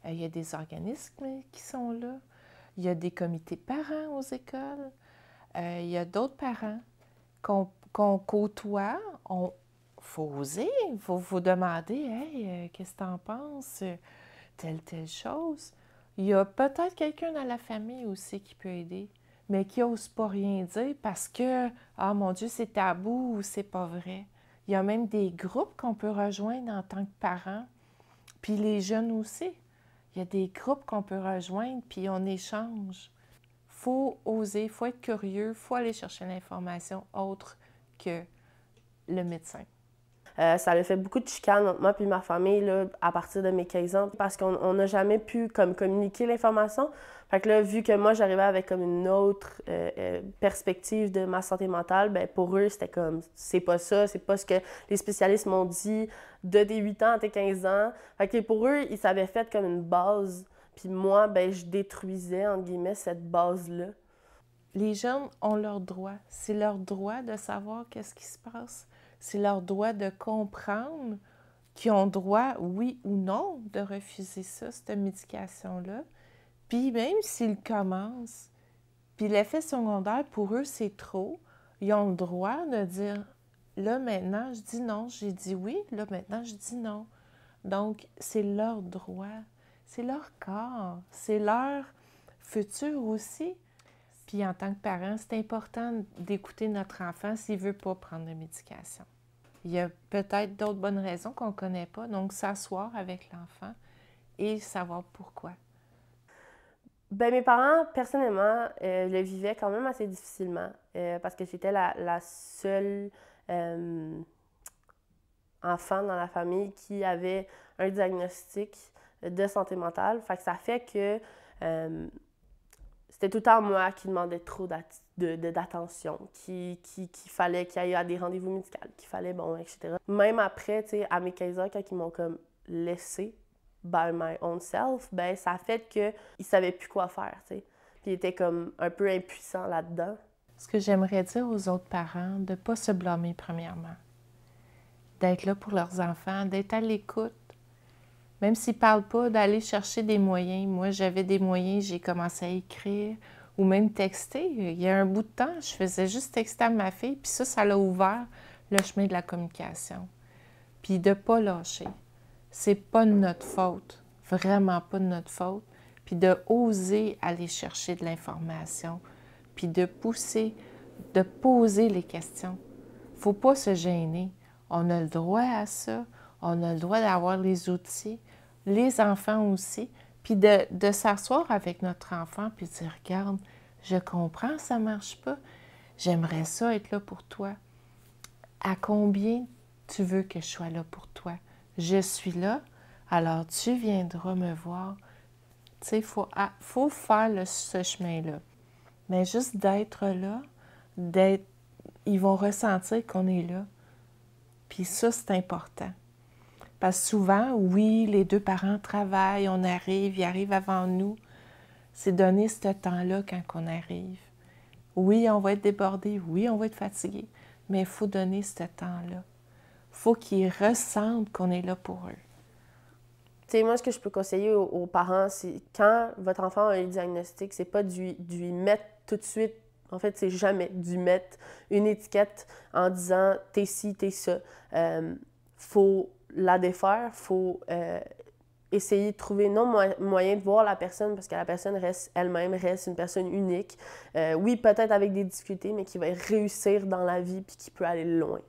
Il y a des organismes qui sont là. Il y a des comités de parents aux écoles. Il y a d'autres parents qu'on côtoie. Il faut oser, il faut demander « Hey, qu'est-ce que tu en penses? Telle chose. » Il y a peut-être quelqu'un dans la famille aussi qui peut aider, mais qui n'ose pas rien dire parce que « Ah, mon Dieu, c'est tabou ou c'est pas vrai. » Il y a même des groupes qu'on peut rejoindre en tant que parents, puis les jeunes aussi. Il y a des groupes qu'on peut rejoindre, puis on échange. Il faut oser, il faut être curieux, il faut aller chercher l'information autre que le médecin. Ça a fait beaucoup de chicanes entre moi et ma famille là, à partir de mes 15 ans parce qu'on n'a jamais pu comme, communiquer l'information. Fait que là, vu que moi, j'arrivais avec comme une autre perspective de ma santé mentale, ben pour eux, c'était comme, c'est pas ça, c'est pas ce que les spécialistes m'ont dit de tes 8 ans à tes 15 ans. Fait que pour eux, ils s'avaient fait comme une base. Puis moi, ben je détruisais, entre guillemets, cette base-là. Les jeunes ont leur droit. C'est leur droit de savoir qu'est-ce qui se passe. C'est leur droit de comprendre qu'ils ont droit, oui ou non, de refuser ça, cette médication-là. Puis même s'ils commencent, puis l'effet secondaire, pour eux, c'est trop, ils ont le droit de dire « Là, maintenant, je dis non. J'ai dit oui. Là, maintenant, je dis non. » Donc, c'est leur droit. C'est leur corps. C'est leur futur aussi. Puis en tant que parent, c'est important d'écouter notre enfant s'il ne veut pas prendre de médication. Il y a peut-être d'autres bonnes raisons qu'on ne connaît pas, donc s'asseoir avec l'enfant et savoir pourquoi. Ben, mes parents, personnellement, le vivaient quand même assez difficilement parce que j'étais la seule enfant dans la famille qui avait un diagnostic de santé mentale. Fait que ça fait que c'était tout le temps moi qui demandais trop d'attention, qu'il fallait qu'il aille à des rendez-vous médicaux, qu'il fallait, bon, etc. Même après, tu sais, à mes 15 ans, quand ils m'ont comme laissé by my own self, ben ça a fait qu'ils ne savaient plus quoi faire, tu sais. Puis ils étaient comme un peu impuissants là-dedans. Ce que j'aimerais dire aux autres parents, de ne pas se blâmer premièrement. D'être là pour leurs enfants, d'être à l'écoute. Même s'ils ne parlent pas, d'aller chercher des moyens. Moi, j'avais des moyens, j'ai commencé à écrire ou même texter. Il y a un bout de temps, je faisais juste texter à ma fille, puis ça l'a ouvert le chemin de la communication. Puis de ne pas lâcher. C'est pas de notre faute, vraiment pas de notre faute. Puis de oser aller chercher de l'information, puis de pousser, de poser les questions. Il ne faut pas se gêner. On a le droit à ça. On a le droit d'avoir les outils, les enfants aussi, puis de s'asseoir avec notre enfant puis de dire « Regarde, je comprends, ça ne marche pas. J'aimerais ça être là pour toi. À combien tu veux que je sois là pour toi? Je suis là, alors tu viendras me voir. » Tu sais, il faut faire ce chemin-là. Mais juste d'être là, ils vont ressentir qu'on est là. Puis ça, c'est important. Parce que souvent, oui, les deux parents travaillent, on arrive, ils arrivent avant nous. C'est donner ce temps-là quand on arrive. Oui, on va être débordé, oui, on va être fatigué, mais il faut donner ce temps-là. Il faut qu'ils ressentent qu'on est là pour eux. Tu sais, moi, ce que je peux conseiller aux parents, c'est quand votre enfant a un diagnostic, c'est pas d'y mettre tout de suite, en fait, c'est jamais d'y mettre une étiquette en disant « t'es ci, t'es ça ». Faut la défaire, faut essayer de trouver un autre moyen de voir la personne parce que la personne reste elle-même, reste une personne unique. Oui, peut-être avec des difficultés, mais qui va réussir dans la vie puis qui peut aller loin.